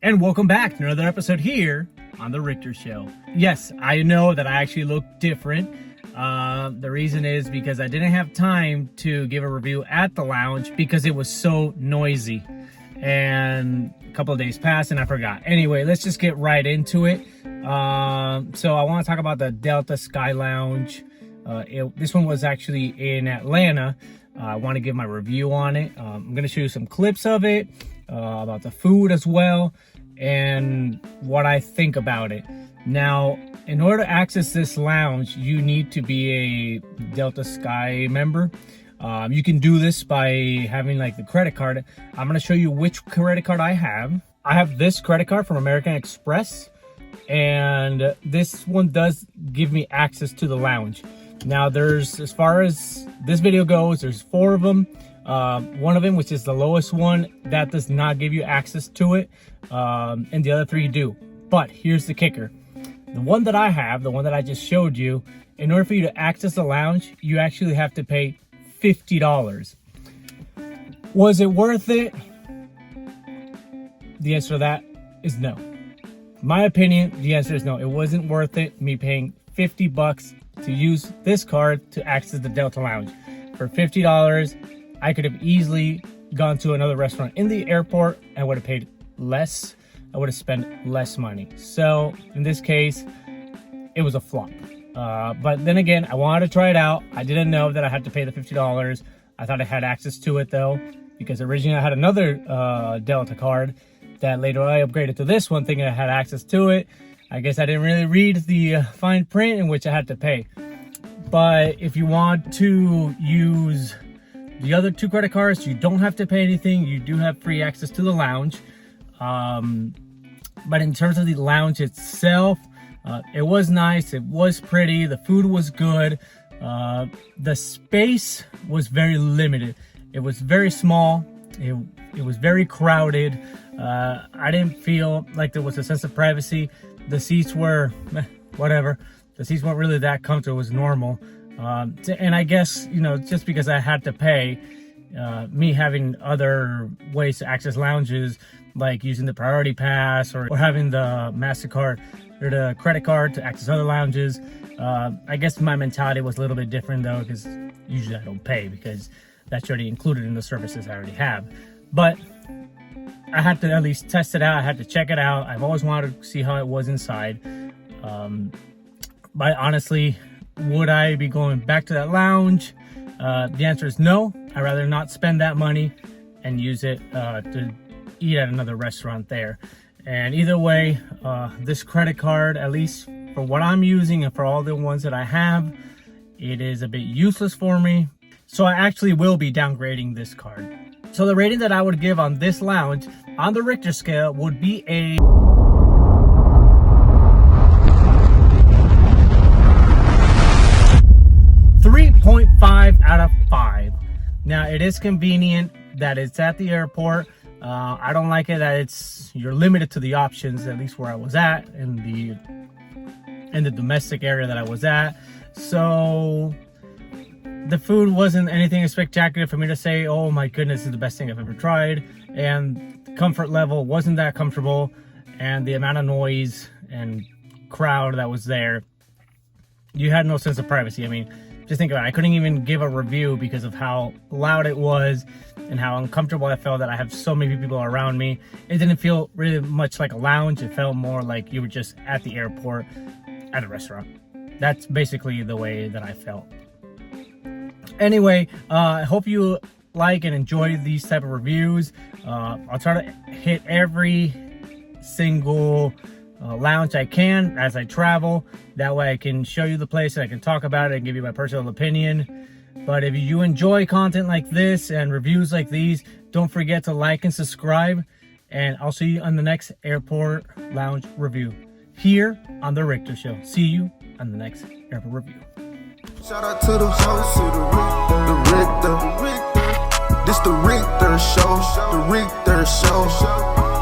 And welcome back to another episode here on The Richter Show. Yes, I know that I actually look different. The reason is because I didn't have time to give a review at the lounge because it was so noisy. And a couple of days passed and I forgot. Anyway, let's just get right into it. So I want to talk about the Delta Sky Lounge. This one was actually in Atlanta. I want to give my review on it. I'm going to show you some clips of it, about the food as well, and what I think about it. Now, in order to access this lounge, you need to be a Delta Sky member. You can do this by having like the credit card. I'm going to show you which credit card I have. I have this credit card from American Express, and this one does give me access to the lounge. Now, as far as this video goes, there's 4 of them. One of them, which is the lowest one, that does not give you access to it, and the other 3 do. But here's the kicker. The one that I have, the one that I just showed you, in order for you to access the lounge, you actually have to pay $50. Was it worth it? The answer to that is no. My opinion, the answer is no. It wasn't worth it, me paying $50 to use this card to access the Delta Lounge. For $50, I could have easily gone to another restaurant in the airport and would have paid less. I would have spent less money. So in this case, it was a flop. But then again, I wanted to try it out. I didn't know that I had to pay the $50. I thought I had access to it though, because originally I had another Delta card that later I upgraded to this one thinking I had access to it. I guess I didn't really read the fine print in which I had to pay. But if you want to use the other 2 credit cards, you don't have to pay anything. You do have free access to the lounge. But in terms of the lounge itself, it was nice. It was pretty. The food was good. The space was very limited. It was very small. It was very crowded. I didn't feel like there was a sense of privacy. The seats were whatever. The seats weren't really that comfortable. It was normal. And I guess, just because I had to pay, me having other ways to access lounges, like using the priority pass or having the MasterCard or the credit card to access other lounges, I guess my mentality was a little bit different though, because usually I don't pay because that's already included in the services I already have. But I had to at least test it out. I had to check it out. I've always wanted to see how it was inside. But honestly, would I be going back to that lounge? The answer is no. I'd rather not spend that money and use it to eat at another restaurant there. And either way, this credit card, at least for what I'm using and for all the ones that I have, it is a bit useless for me. So I actually will be downgrading this card. So the rating that I would give on this lounge on the Richter scale would be a 3.5 out of 5. Now, it is convenient that it's at the airport. I don't like it that you're limited to the options, at least where I was at in the domestic area that I was at. So the food wasn't anything spectacular for me to say, oh my goodness, this is the best thing I've ever tried. And the comfort level wasn't that comfortable. And the amount of noise and crowd that was there, you had no sense of privacy. I mean, just think about it. I couldn't even give a review because of how loud it was and how uncomfortable I felt that I have so many people around me. It didn't feel really much like a lounge. It felt more like you were just at the airport at a restaurant. That's basically the way that I felt. Anyway, I hope you like and enjoy these type of reviews. I'll try to hit every single lounge I can as I travel. That way I can show you the place and I can talk about it and give you my personal opinion. But if you enjoy content like this and reviews like these, don't forget to like and subscribe. And I'll see you on the next airport lounge review here on The Richter Show. See you on the next airport review. Shout out to the host of the Richter. This the Richter Show. The Richter Show.